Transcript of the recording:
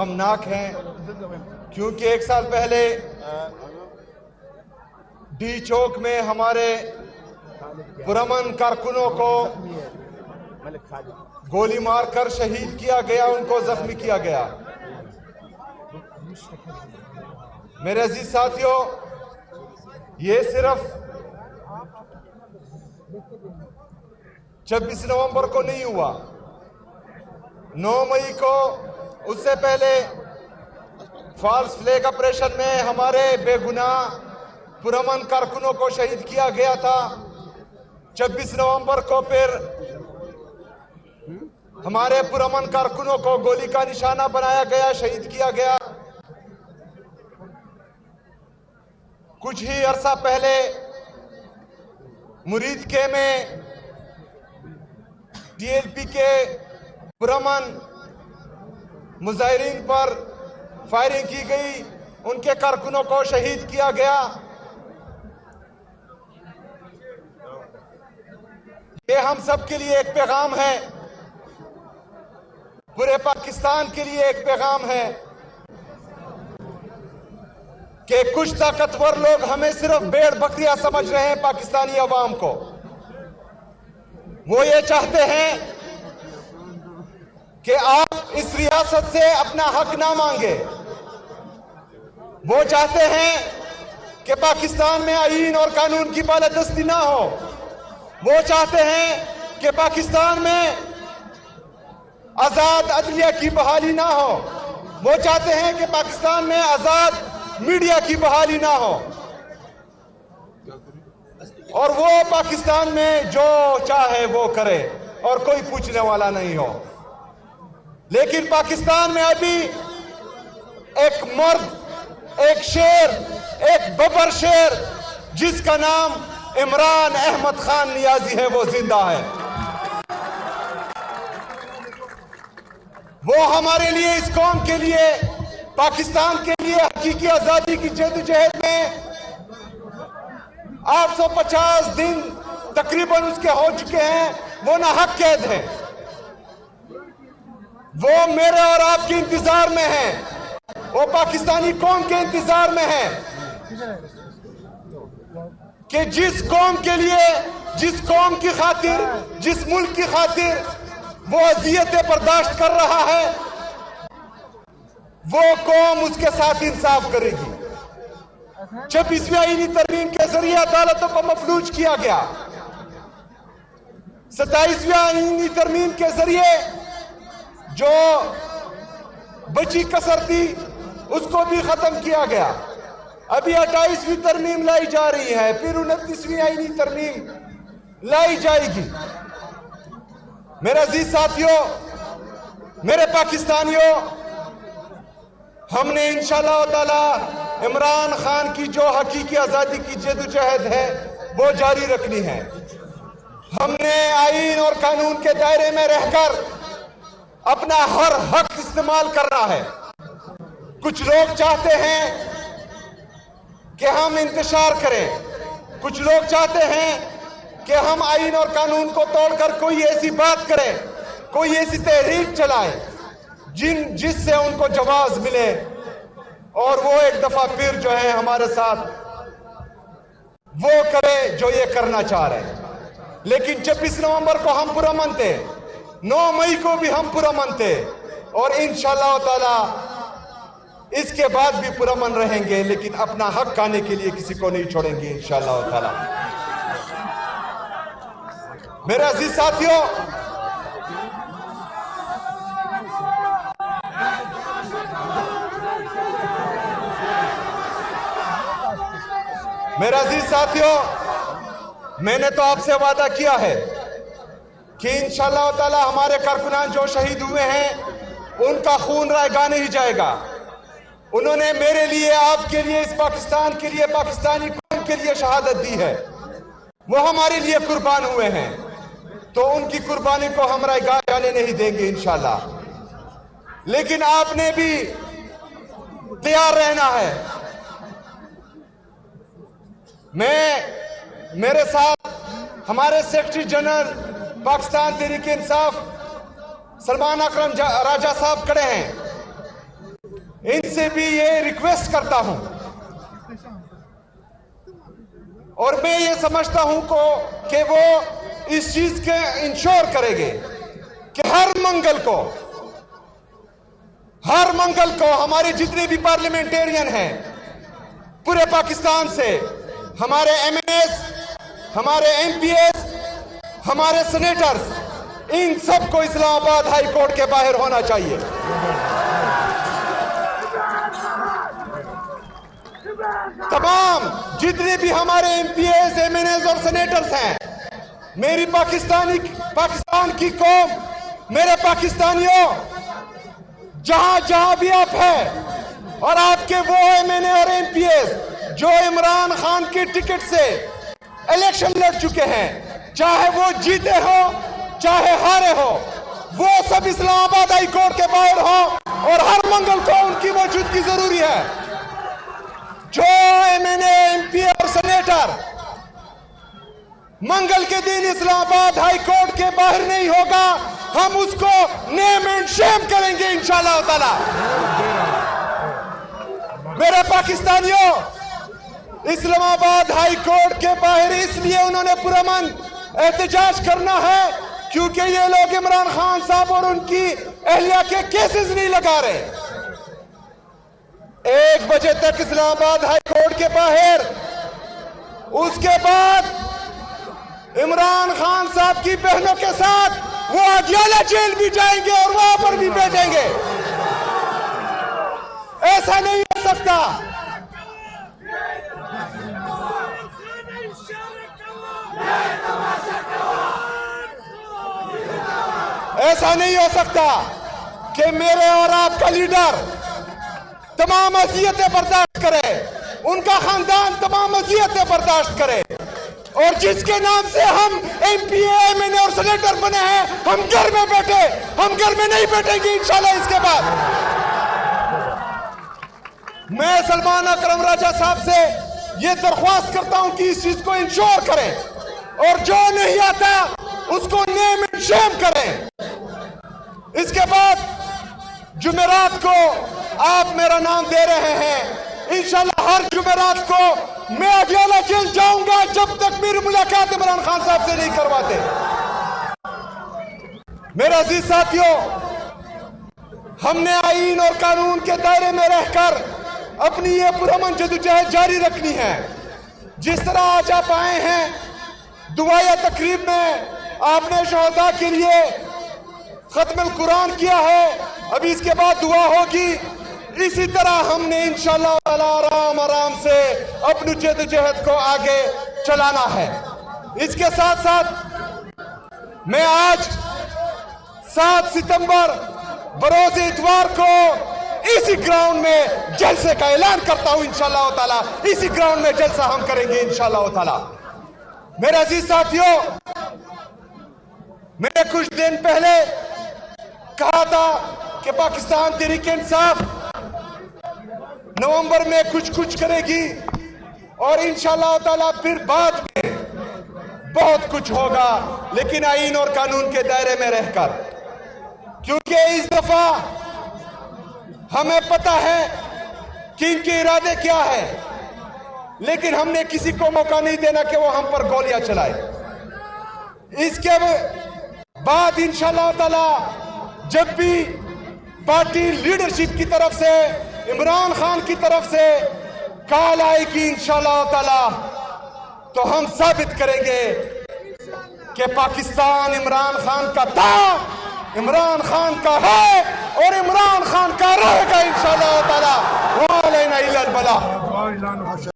غمناک ہیں کیونکہ ایک سال پہلے ڈی چوک میں ہمارے پرامن کارکنوں کو گولی مار کر شہید کیا گیا، ان کو زخمی کیا گیا۔ میرے عزیز ساتھیوں، یہ صرف 26 نومبر کو نہیں ہوا، 9 مئی کو اس سے پہلے فالس فلیگ آپریشن میں ہمارے بے گناہ پرامن کارکنوں کو شہید کیا گیا تھا۔ 26 نومبر کو پھر ہمارے پرامن کارکنوں کو گولی کا نشانہ بنایا گیا، شہید کیا گیا۔ کچھ ہی عرصہ پہلے مریدکے میں ٹی ایل پی کے پرامن مظاہرین پر فائرنگ کی گئی، ان کے کارکنوں کو شہید کیا گیا۔ یہ ہم سب کے لیے ایک پیغام ہے، پورے پاکستان کے لیے ایک پیغام ہے کہ کچھ طاقتور لوگ ہمیں صرف بھیڑ بکریاں سمجھ رہے ہیں پاکستانی عوام کو۔ وہ یہ چاہتے ہیں کہ آپ اس ریاست سے اپنا حق نہ مانگے۔ وہ چاہتے ہیں کہ پاکستان میں آئین اور قانون کی بالادستی نہ ہو۔ وہ چاہتے ہیں کہ پاکستان میں آزاد عدلیہ کی بحالی نہ ہو۔ وہ چاہتے ہیں کہ پاکستان میں آزاد میڈیا کی بحالی نہ ہو، اور وہ پاکستان میں جو چاہے وہ کرے اور کوئی پوچھنے والا نہیں ہو۔ لیکن پاکستان میں ابھی ایک مرد، ایک شیر، ایک ببر شیر جس کا نام عمران احمد خان نیازی ہے، وہ زندہ ہے۔ وہ ہمارے لیے، اس قوم کے لیے، پاکستان کے لیے حقیقی آزادی کی جدوجہد میں 850 دن تقریباً اس کے ہو چکے ہیں، وہ ناحق قید ہیں۔ وہ میرے اور آپ کے انتظار میں ہیں، وہ پاکستانی قوم کے انتظار میں ہیں کہ جس قوم کے لیے، جس قوم کی خاطر، جس ملک کی خاطر وہ اذیتیں برداشت کر رہا ہے، وہ قوم اس کے ساتھ انصاف کرے گی۔ 26ویں آئینی ترمیم کے ذریعے عدالتوں کو مفلوج کیا گیا۔ 27ویں آئینی ترمیم کے ذریعے جو بچی کسر تھی اس کو بھی ختم کیا گیا۔ ابھی 28ویں ترمیم لائی جا رہی ہے، پھر 29ویں آئینی ترمیم لائی جائے گی۔ میرے عزیز ساتھیوں، میرے پاکستانیوں، ہم نے انشاءاللہ تعالی عمران خان کی جو حقیقی آزادی کی جدوجہد ہے وہ جاری رکھنی ہے۔ ہم نے آئین اور قانون کے دائرے میں رہ کر اپنا ہر حق استعمال کرنا ہے۔ کچھ لوگ چاہتے ہیں کہ ہم انتشار کریں، کچھ لوگ چاہتے ہیں کہ ہم آئین اور قانون کو توڑ کر کوئی ایسی بات کریں، کوئی ایسی تحریک چلائیں جس سے ان کو جواز ملے، اور وہ ایک دفعہ پھر جو ہے ہمارے ساتھ وہ کرے جو یہ کرنا چاہ رہے ہیں۔ لیکن 26 نومبر کو ہم پرامن تھے، 9 مئی کو بھی ہم پرامن تھے، اور انشاءاللہ تعالی اس کے بعد بھی پرامن رہیں گے، لیکن اپنا حق کھانے کے لیے کسی کو نہیں چھوڑیں گے انشاءاللہ تعالی۔ میرے عزیز ساتھیوں، میں نے تو آپ سے وعدہ کیا ہے کہ انشاءاللہ تعالی ہمارے کارکنان جو شہید ہوئے ہیں ان کا خون رائے گاہ نہیں جائے گا۔ انہوں نے میرے لیے، آپ کے لیے، اس پاکستان کے لیے، پاکستانی قوم کے لیے شہادت دی ہے، وہ ہمارے لیے قربان ہوئے ہیں، تو ان کی قربانی کو ہم رائے گاہ جانے نہیں دیں گے انشاءاللہ۔ لیکن آپ نے بھی تیار رہنا ہے۔ میرے ساتھ ہمارے سیکرٹری جنرل پاکستان تحریک انصاف سلمان اکرم راجہ صاحب کھڑے ہیں۔ ان سے بھی یہ ریکویسٹ کرتا ہوں اور میں یہ سمجھتا ہوں کہ وہ اس چیز کے انشور کریں گے کہ ہر منگل کو ہمارے جتنے بھی پارلیمنٹیرین ہیں پورے پاکستان سے، ہمارے ایم این ایز، ہمارے ایم پی ایز، ہمارے سینیٹرز، ان سب کو اسلام آباد ہائی کورٹ کے باہر ہونا چاہیے۔ تمام جتنے بھی ہمارے MPs, MNAs اور سینیٹرز ہیں، میری پاکستان کی قوم، میرے پاکستانیوں، جہاں بھی آپ ہیں، اور آپ کے وہ ایم این اے اور ایم پی ایز جو عمران خان کی ٹکٹ سے الیکشن لڑ چکے ہیں، چاہے وہ جیتے ہو چاہے ہارے ہو، وہ سب اسلام آباد ہائی کورٹ کے باہر ہو اور ہر منگل کو ان کی موجودگی ضروری ہے۔ جو ایم این اے، ایم پی اور سینیٹر منگل کے دن اسلام آباد ہائی کورٹ کے باہر نہیں ہوگا، ہم اس کو نیم اینڈ شیم کریں گے انشاءاللہ تعالی۔ میرے پاکستانیوں، اسلام آباد ہائی کورٹ کے باہر اس لیے انہوں نے پرامن احتجاج کرنا ہے کیونکہ یہ لوگ عمران خان صاحب اور ان کی اہلیہ کے کیسز نہیں لگا رہے۔ 1 بجے تک اسلام آباد ہائی کورٹ کے باہر، اس کے بعد عمران خان صاحب کی بہنوں کے ساتھ وہ اڈیالہ جیل بھی جائیں گے اور وہاں پر بھی بیٹھیں گے۔ ایسا نہیں ہو سکتا، ایسا نہیں ہو سکتا کہ میرے اور آپ کا لیڈر تمام اذیتیں برداشت کرے، ان کا خاندان تمام اذیتیں برداشت کرے، اور جس کے نام سے ہم ایم پی اے، ایم این اے اور سینیٹر بنے ہیں، ہم گھر میں بیٹھے، ہم گھر میں نہیں بیٹھیں گے انشاءاللہ۔ اس کے بعد میں سلمان اکرم راجہ صاحب سے یہ درخواست کرتا ہوں کہ اس چیز کو انشور کریں اور جو نہیں آتا اس کو نیم اینڈ شیم کریں۔ اس کے بعد جمعرات کو آپ میرا نام دے رہے ہیں، انشاءاللہ ہر جمعرات کو میں اڈیالہ جیل جاؤں گا جب تک میری ملاقات عمران خان صاحب سے نہیں کرواتے۔ میرے عزیز ساتھیوں، ہم نے آئین اور قانون کے دائرے میں رہ کر اپنی یہ پرامن جدوجہد جاری رکھنی ہے۔ جس طرح آج آپ آئے ہیں دعائیہ تقریب میں، آپ نے شہداء کے لیے ختم القرآن کیا ہے، ابھی اس کے بعد دعا ہوگی، اسی طرح ہم نے انشاءاللہ آرام آرام سے اپنی جدوجہد کو آگے چلانا ہے۔ اس کے ساتھ ساتھ میں آج 7 ستمبر بروز اتوار کو اسی گراؤنڈ میں جلسے کا اعلان کرتا ہوں انشاءاللہ تعالی۔ اسی گراؤنڈ میں جلسہ ہم کریں گے انشاءاللہ تعالی۔ میرے عزیز ساتھیوں، میں نے کچھ دن پہلے کہا تھا کہ پاکستان تحریک انصاف نومبر میں کچھ کرے گی اور انشاءاللہ تعالی پھر بعد میں بہت کچھ ہوگا، لیکن آئین اور قانون کے دائرے میں رہ کر، کیونکہ اس دفعہ ہمیں پتہ ہے کہ ان کے ارادے کیا ہے، لیکن ہم نے کسی کو موقع نہیں دینا کہ وہ ہم پر گولیاں چلائے۔ اس کے بعد انشاءاللہ تعالی جب بھی پارٹی لیڈرشپ کی طرف سے، عمران خان کی طرف سے کال آئے گی انشاءاللہ تعالی، تو ہم ثابت کریں گے کہ پاکستان عمران خان کا تھا، عمران خان کا ہے اور عمران خان کا رہے گا انشاءاللہ تعالی۔ وَعَلَيْنَا إِلَّا الْبَلَاغُ۔